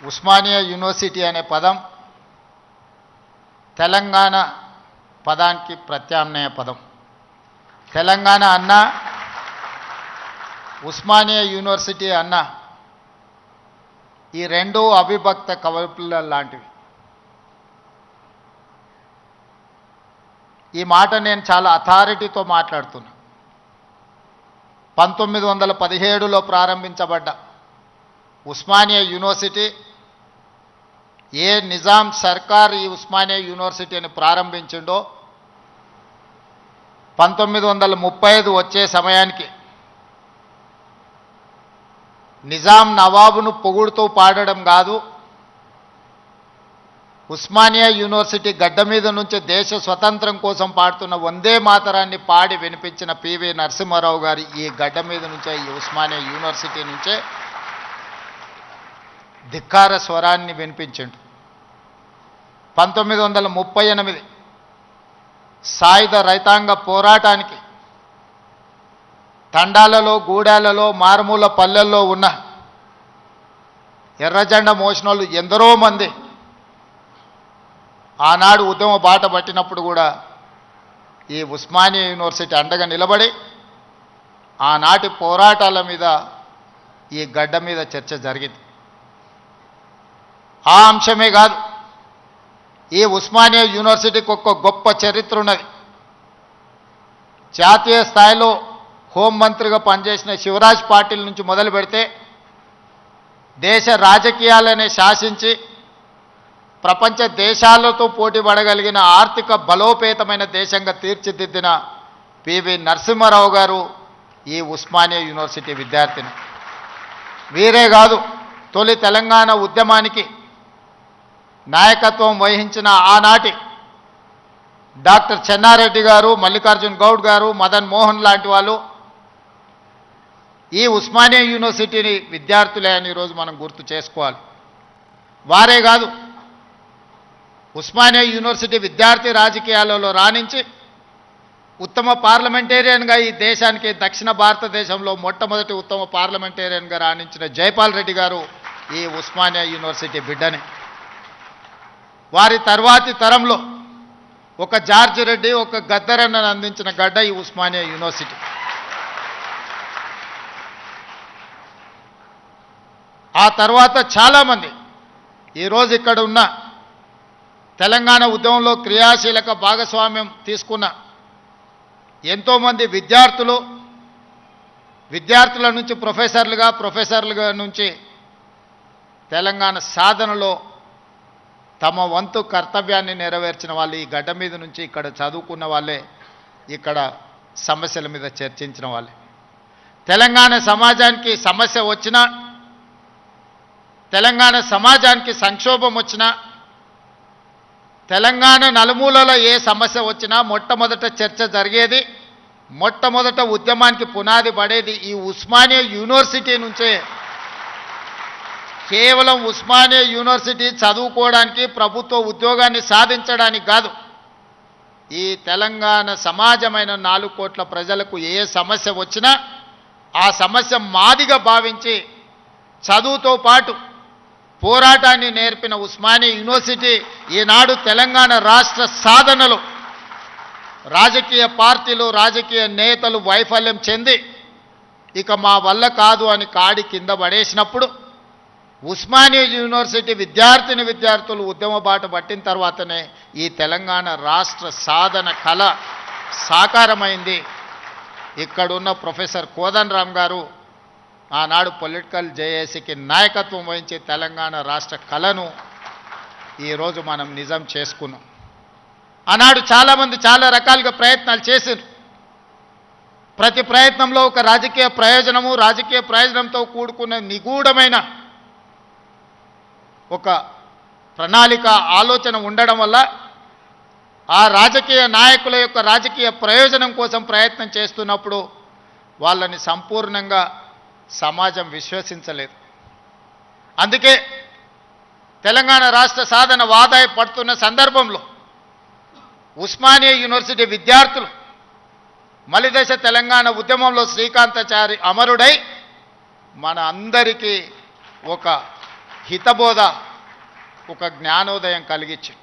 Osmania university అనే పదం తెలంగాణ పదానికి ప్రత్యామ్నాయ పదం. తెలంగాణ అన్న, ఉస్మానియా యూనివర్సిటీ అన్న, ఈ రెండు అవిభక్త కవపుల లాంటివి. ఈ మాట నేను చాలా అథారిటీతో మాట్లాడుతున్నా. 1917లో ప్రారంభించబడ్డ ఉస్మానియా యూనివర్సిటీ, ఏ నిజాం సర్కార్ ఈ ఉస్మానియా యూనివర్సిటీని ప్రారంభించిండో 1935 వచ్చే సమయానికి నిజాం నవాబును పొగుడుతూ పాడడం కాదు, ఉస్మానియా యూనివర్సిటీ గడ్డ మీద నుంచి దేశ స్వతంత్రం కోసం పాడుతున్న వందే మాతరాన్ని పాడి వినిపించిన పివి నరసింహారావు గారు ఈ గడ్డ మీద నుంచే, ఈ ఉస్మానియా యూనివర్సిటీ నుంచే ధిక్కార స్వరాన్ని వినిపించిండు. 1938 సాయుధ రైతాంగ పోరాటానికి తండాలలో, గూడాలలో, మారుమూల పల్లెల్లో ఉన్న ఎర్రజెండా మోసినోళ్ళు ఎందరో మంది ఆనాడు ఉద్యమ బాట పట్టినప్పుడు కూడా ఈ ఉస్మానియా యూనివర్సిటీ అండగా నిలబడి ఆనాటి పోరాటాల మీద ఈ గడ్డ మీద చర్చ జరిగింది. ఆ అంశమే కాదు, ఈ ఉస్మానియా యూనివర్సిటీకి ఒక గొప్ప చరిత్ర ఉన్నది. జాతీయ స్థాయిలో హోంమంత్రిగా పనిచేసిన శివరాజ్ పాటిల్ నుంచి మొదలు పెడితే దేశ రాజకీయాలనే శాసించి ప్రపంచ దేశాలతో పోటీ పడగలిగిన ఆర్థిక బలోపేతమైన దేశంగా తీర్చిదిద్దిన పివి నరసింహారావు గారు ఈ ఉస్మానియా యూనివర్సిటీ విద్యార్థిని. వీరే కాదు, తొలి తెలంగాణ ఉద్యమానికి నాయకత్వం వహించిన ఆనాటి డాక్టర్ చెన్నారెడ్డి గారు, మల్లికార్జున్ గౌడ్ గారు, మదన్ మోహన్ లాంటి వాళ్ళు ఈ ఉస్మానియా యూనివర్సిటీని విద్యార్థులే అని ఈరోజు మనం గుర్తు చేసుకోవాలి. వారే కాదు, ఉస్మానియా యూనివర్సిటీ విద్యార్థి రాజకీయాలలో రాణించి ఉత్తమ పార్లమెంటేరియన్గా ఈ దేశానికి, దక్షిణ భారతదేశంలో మొట్టమొదటి ఉత్తమ పార్లమెంటేరియన్గా రాణించిన జైపాల్ రెడ్డి గారు ఈ ఉస్మానియా యూనివర్సిటీ బిడ్డని. వారి తర్వాతి తరంలో ఒక జార్జి రెడ్డి, ఒక గద్దరన్నను అందించిన గడ్డ ఈ ఉస్మానియా యూనివర్సిటీ. ఆ తర్వాత చాలామంది ఈరోజు ఇక్కడ ఉన్న తెలంగాణ ఉద్యమంలో క్రియాశీలక భాగస్వామ్యం తీసుకున్న ఎంతోమంది విద్యార్థుల నుంచి ప్రొఫెసర్లుగా నుంచి తెలంగాణ సాధనలో తమ వంతు కర్తవ్యాన్ని నెరవేర్చిన వాళ్ళు ఈ గడ్డ మీద నుంచి ఇక్కడ చదువుకున్న వాళ్ళే, ఇక్కడ సమస్యల మీద చర్చించిన వాళ్ళే. తెలంగాణ సమాజానికి సమస్య వచ్చినా, తెలంగాణ సమాజానికి సంక్షోభం వచ్చినా, తెలంగాణ నలుమూలలో ఏ సమస్య వచ్చినా మొట్టమొదట చర్చ జరిగేది, మొట్టమొదట ఉద్యమానికి పునాది పడేది ఈ ఉస్మానియా యూనివర్సిటీ నుంచే. కేవలం ఉస్మానియా యూనివర్సిటీ చదువుకోవడానికి, ప్రభుత్వ ఉద్యోగాన్ని సాధించడానికి కాదు, ఈ తెలంగాణ సమాజమైన 4 కోట్ల ప్రజలకు ఏ సమస్య వచ్చినా ఆ సమస్య మాదిగా భావించి చదువుతో పాటు పోరాటాన్ని నేర్పిన ఉస్మానియా యూనివర్సిటీ ఈనాడు తెలంగాణ రాష్ట్ర సాధనలో రాజకీయ పార్టీలు, రాజకీయ నేతలు వైఫల్యం చెంది ఇక మా వల్ల కాదు అని కాడి కింద పడేసినప్పుడు ఉస్మానియా యూనివర్సిటీ విద్యార్థులు ఉద్యమ బాట పట్టిన తర్వాతనే ఈ తెలంగాణ రాష్ట్ర సాధన కళ సాకారమైంది. ఇక్కడున్న ప్రొఫెసర్ కోదండరామ్ గారు ఆనాడు పొలిటికల్ జేఏసీకి నాయకత్వం వహించి తెలంగాణ రాష్ట్ర కళను ఈరోజు మనం నిజం చేసుకున్నాం. ఆనాడు చాలామంది చాలా రకాలుగా ప్రయత్నాలు చేశారు. ప్రతి ప్రయత్నంలో ఒక రాజకీయ ప్రయోజనంతో కూడుకున్న నిగూఢమైన ఒక ప్రణాళిక, ఆలోచన ఉండడం వల్ల ఆ రాజకీయ నాయకుల యొక్క రాజకీయ ప్రయోజనం కోసం ప్రయత్నం చేస్తున్నప్పుడు వాళ్ళని సంపూర్ణంగా సమాజం విశ్వసించలేదు. అందుకే తెలంగాణ రాష్ట్ర సాధన వాదాయ పడుతున్న సందర్భంలో ఉస్మానియా యూనివర్సిటీ విద్యార్థులు మలిదశ తెలంగాణ ఉద్యమంలో శ్రీకాంతాచారి అమరుడై మన అందరికీ ఒక హితబోధ ఒక జ్ఞానోదయం కలిగించింది.